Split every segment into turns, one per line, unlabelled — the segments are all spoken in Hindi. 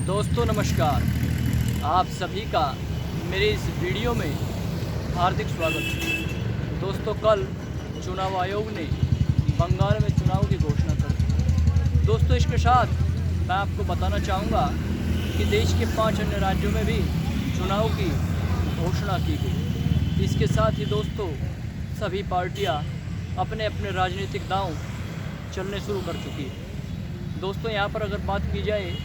दोस्तों नमस्कार, आप सभी का मेरे इस वीडियो में हार्दिक स्वागत है। दोस्तों कल चुनाव आयोग ने बंगाल में चुनाव की घोषणा कर दी। दोस्तों इसके साथ मैं आपको बताना चाहूँगा कि देश के 5 अन्य राज्यों में भी चुनाव की घोषणा की गई। इसके साथ ही दोस्तों सभी पार्टियाँ अपने अपने राजनीतिक दांव चलने शुरू कर चुकी है। दोस्तों यहाँ पर अगर बात की जाए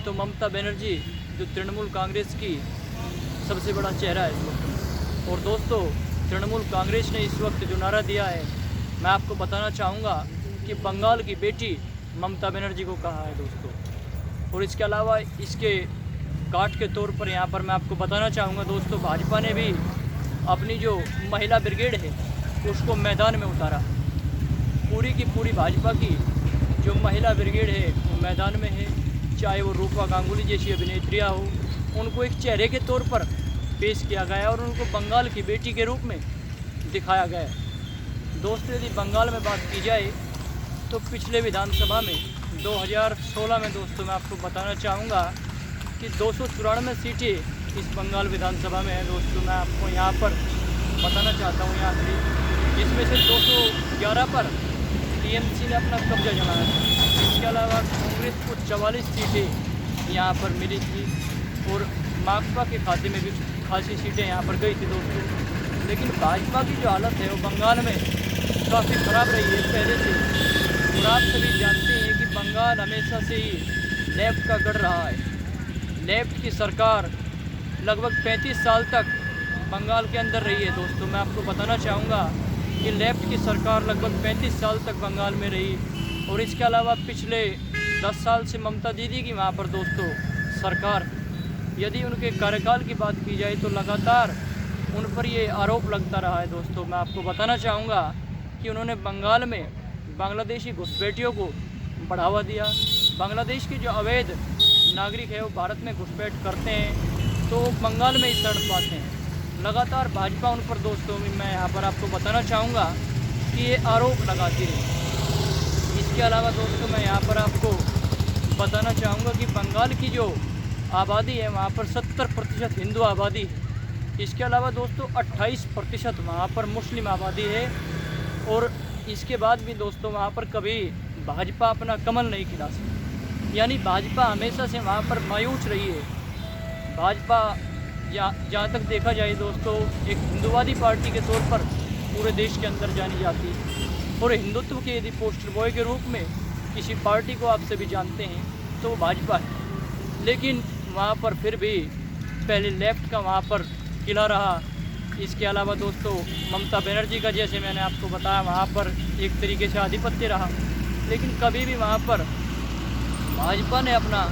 तो ममता बनर्जी जो तृणमूल कांग्रेस की सबसे बड़ा चेहरा है इस वक्त। और दोस्तों तृणमूल कांग्रेस ने इस वक्त जो नारा दिया है, मैं आपको बताना चाहूँगा कि बंगाल की बेटी ममता बनर्जी को कहा है दोस्तों। और इसके अलावा इसके काट के तौर पर यहाँ पर मैं आपको बताना चाहूँगा दोस्तों, भाजपा ने भी अपनी जो महिला ब्रिगेड है उसको मैदान में उतारा। पूरी की पूरी भाजपा की जो महिला ब्रिगेड है वो मैदान में है। चाहे वो रूपा गांगुली जैसी अभिनेत्रियाँ हो, उनको एक चेहरे के तौर पर पेश किया गया और उनको बंगाल की बेटी के रूप में दिखाया गया। दोस्तों यदि बंगाल में बात की जाए तो पिछले विधानसभा में 2016 में दोस्तों मैं आपको बताना चाहूँगा कि 294 सीटें इस बंगाल विधानसभा में हैं। दोस्तों मैं आपको यहाँ पर बताना चाहता हूँ यहाँ से, जिसमें से 211 पर टीएमसी ने अपना कब्जा जमाया था। इसके अलावा कांग्रेस को 44 सीटें यहाँ पर मिली थी और माकपा के खाते में भी खासी सीटें यहाँ पर गई थी दोस्तों। लेकिन भाजपा की जो हालत है वो बंगाल में काफ़ी ख़राब रही है पहले से। और आप सभी जानते हैं कि बंगाल हमेशा से ही लेफ्ट का गढ़ रहा है। लेफ्ट की सरकार लगभग 35 साल तक बंगाल के अंदर रही है दोस्तों। मैं आपको बताना चाहूँगा कि लेफ्ट की सरकार लगभग 35 साल तक बंगाल में रही। और इसके अलावा पिछले 10 साल से ममता दीदी की वहाँ पर दोस्तों सरकार, यदि उनके कार्यकाल की बात की जाए तो लगातार उन पर ये आरोप लगता रहा है दोस्तों। मैं आपको बताना चाहूँगा कि उन्होंने बंगाल में बांग्लादेशी घुसपैठियों को बढ़ावा दिया। बांग्लादेश के जो अवैध नागरिक है वो भारत में घुसपैठ करते हैं तो बंगाल में ही शरण पाते हैं। लगातार भाजपा उन पर दोस्तों मैं यहाँ पर आपको बताना चाहूँगा कि ये आरोप लगाती रही। इसके अलावा दोस्तों मैं यहाँ पर आपको बताना चाहूँगा कि बंगाल की जो आबादी है वहाँ पर 70% हिंदू आबादी है। इसके अलावा दोस्तों 28% वहाँ पर मुस्लिम आबादी है। और इसके बाद भी दोस्तों वहाँ पर कभी भाजपा अपना कमल नहीं खिला सकी, यानी भाजपा हमेशा से वहाँ पर मायूस रही है। भाजपा जहाँ तक देखा जाए दोस्तों एक हिंदुवादी पार्टी के तौर पर पूरे देश के अंदर जानी जाती है। और हिंदुत्व के यदि पोस्टर बॉय के रूप में किसी पार्टी को आप सभी जानते हैं तो वो भाजपा है। लेकिन वहाँ पर फिर भी पहले लेफ्ट का वहाँ पर किला रहा। इसके अलावा दोस्तों ममता बनर्जी का, जैसे मैंने आपको बताया, वहाँ पर एक तरीके से आधिपत्य रहा। लेकिन कभी भी वहाँ पर भाजपा ने अपना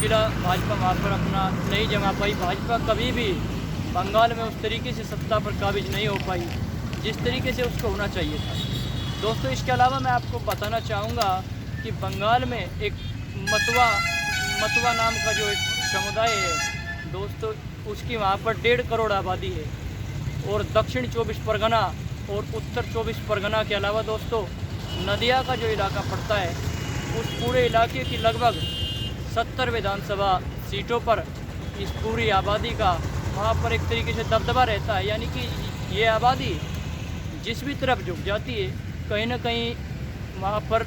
किला, भाजपा वहाँ पर अपना नहीं जमा पाई। भाजपा कभी भी बंगाल में उस तरीके से सत्ता पर काबिज नहीं हो पाई जिस तरीके से उसको होना चाहिए था दोस्तों। इसके अलावा मैं आपको बताना चाहूँगा कि बंगाल में एक मतवा नाम का जो एक समुदाय है दोस्तों, उसकी वहाँ पर 1.5 करोड़ आबादी है। और दक्षिण 24 परगना और उत्तर 24 परगना के अलावा दोस्तों नदिया का जो इलाका पड़ता है उस पूरे इलाके की लगभग 70 विधानसभा सीटों पर इस पूरी आबादी का वहाँ पर एक तरीके से दबदबा रहता है। यानी कि ये आबादी जिस भी तरफ झुक जाती है कहीं ना कहीं वहाँ पर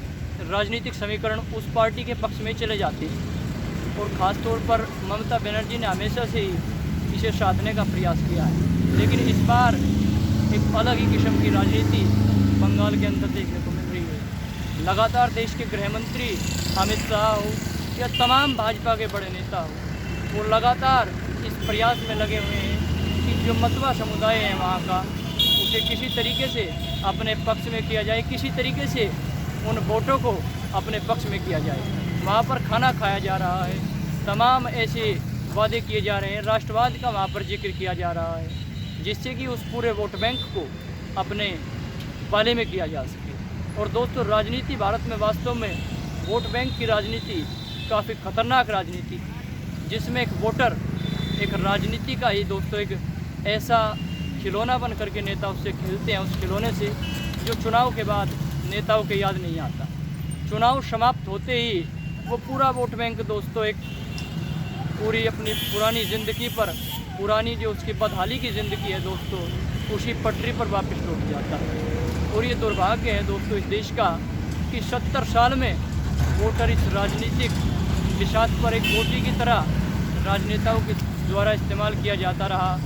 राजनीतिक समीकरण उस पार्टी के पक्ष में चले जाते हैं। और ख़ास तौर पर ममता बनर्जी ने हमेशा से ही इसे साधने का प्रयास किया है। लेकिन इस बार एक अलग ही किस्म की राजनीति बंगाल के अंदर देखने को मिल रही है। लगातार देश के गृह मंत्री अमित शाह हो या तमाम भाजपा के बड़े नेता हो, वो लगातार इस प्रयास में लगे हुए हैं कि जो मतवा समुदाय है वहाँ का, उसे किसी तरीके से अपने पक्ष में किया जाए, किसी तरीके से उन वोटों को अपने पक्ष में किया जाए। वहाँ पर खाना खाया जा रहा है, तमाम ऐसे वादे किए जा रहे हैं, राष्ट्रवाद का वहाँ पर जिक्र किया जा रहा है जिससे कि उस पूरे वोट बैंक को अपने पाले में किया जा सके। और दोस्तों राजनीति भारत में वास्तव में वोट बैंक की राजनीति काफ़ी खतरनाक राजनीति, जिसमें एक वोटर एक राजनीति का ही दोस्तों एक ऐसा खिलौना बन करके नेता उससे खेलते हैं, उस खिलौने से जो चुनाव के बाद नेताओं के याद नहीं आता। चुनाव समाप्त होते ही वो पूरा वोट बैंक दोस्तों एक पूरी अपनी पुरानी ज़िंदगी पर, पुरानी जो उसकी बदहाली की ज़िंदगी है दोस्तों, उसी पटरी पर वापस लौट जाता है। और ये दुर्भाग्य है दोस्तों इस देश का कि 70 साल में वोटर इस राजनीतिक बिसात पर एक गोटी की तरह राजनेताओं के द्वारा इस्तेमाल किया जाता रहा,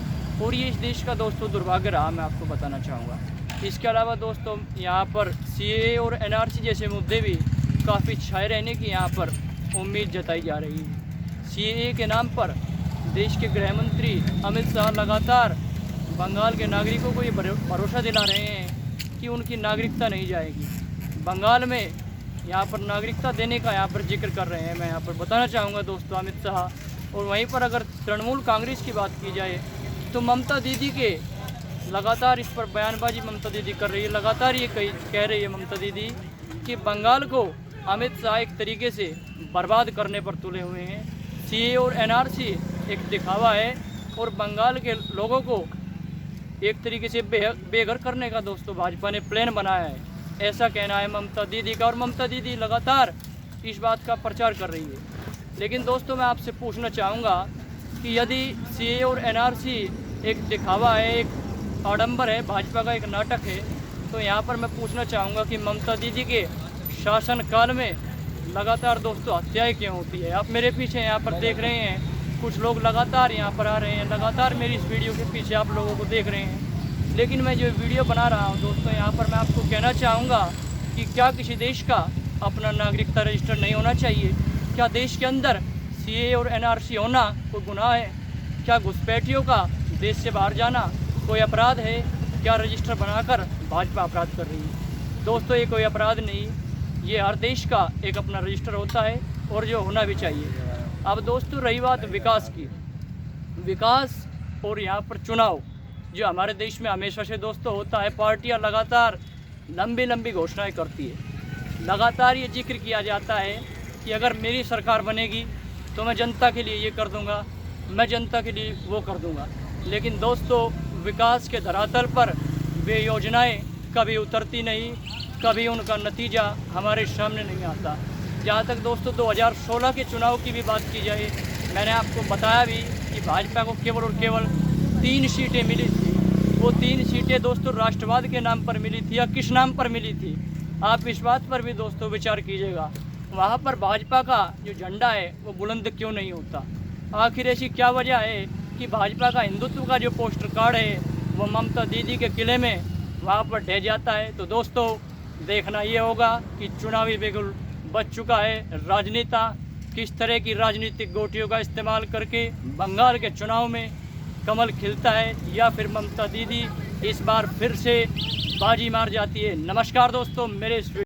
और ये इस देश का दोस्तों दुर्भाग्य रहा, मैं आपको बताना चाहूँगा। इसके अलावा दोस्तों यहाँ पर सीएए और एनआरसी जैसे मुद्दे भी काफ़ी छाए रहने की यहाँ पर उम्मीद जताई जा रही है। सीएए के नाम पर देश के गृह मंत्री अमित शाह लगातार बंगाल के नागरिकों को ये भरोसा दिला रहे हैं कि उनकी नागरिकता नहीं जाएगी। बंगाल में यहाँ पर नागरिकता देने का यहाँ पर जिक्र कर रहे हैं, मैं यहाँ पर बताना चाहूँगा दोस्तों अमित शाह। और वहीं पर अगर तृणमूल कांग्रेस की बात की जाए तो ममता दीदी के लगातार इस पर बयानबाजी ममता दीदी कर रही है। लगातार ये कह रही है ममता दीदी कि बंगाल को अमित शाह एक तरीके से बर्बाद करने पर तुले हुए हैं। सीए और एनआरसी एक दिखावा है और बंगाल के लोगों को एक तरीके से बेघर करने का दोस्तों भाजपा ने प्लान बनाया है, ऐसा कहना है ममता दीदी का। और ममता दीदी लगातार इस बात का प्रचार कर रही है। लेकिन दोस्तों मैं आपसे पूछना चाहूँगा कि यदि सीए और एनआरसी एक दिखावा है, एक आडंबर है, भाजपा का एक नाटक है, तो यहाँ पर मैं पूछना चाहूँगा कि ममता दीदी के शासनकाल में लगातार दोस्तों हत्याएं क्यों होती है। आप मेरे पीछे यहाँ पर देख रहे हैं, कुछ लोग लगातार यहाँ पर आ रहे हैं, लगातार मेरी इस वीडियो के पीछे आप लोगों को देख रहे हैं। लेकिन मैं जो वीडियो बना रहा हूँ दोस्तों, यहाँ पर मैं आपको कहना चाहूँगा कि क्या किसी देश का अपना नागरिकता रजिस्टर नहीं होना चाहिए? क्या देश के अंदर सीए और एनआरसी होना कोई गुनाह है? क्या घुसपैठियों का देश से बाहर जाना कोई अपराध है? क्या रजिस्टर बनाकर भाजपा अपराध कर रही है? दोस्तों ये कोई अपराध नहीं, ये हर देश का एक अपना रजिस्टर होता है और जो होना भी चाहिए। अब दोस्तों रही बात विकास की, विकास और यहाँ पर चुनाव जो हमारे देश में हमेशा से दोस्तों होता है, पार्टियाँ लगातार लंबी लंबी घोषणाएं करती है। लगातार ये जिक्र किया जाता है कि अगर मेरी सरकार बनेगी तो मैं जनता के लिए ये कर दूंगा, मैं जनता के लिए वो कर दूंगा। लेकिन दोस्तों विकास के धरातल पर वे योजनाएं कभी उतरती नहीं, कभी उनका नतीजा हमारे सामने नहीं आता। जहाँ तक दोस्तों 2016 के चुनाव की भी बात की जाए, मैंने आपको बताया भी कि भाजपा को केवल और केवल 3 सीटें मिली थी। वो 3 सीटें दोस्तों राष्ट्रवाद के नाम पर मिली थी या किस नाम पर मिली थी, आप इस बात पर भी दोस्तों विचार कीजिएगा। वहाँ पर भाजपा का जो झंडा है वो बुलंद क्यों नहीं होता? आखिर ऐसी क्या वजह है कि भाजपा का हिंदुत्व का जो पोस्टर कार्ड है वो ममता दीदी के किले में वहाँ पर ढह जाता है? तो दोस्तों देखना ये होगा कि चुनावी बिगुल बच चुका है। राजनेता किस तरह की राजनीतिक गोटियों का इस्तेमाल करके बंगाल के चुनाव में कमल खिलता है, या फिर ममता दीदी इस बार फिर से बाजी मार जाती है। नमस्कार दोस्तों, मेरे इस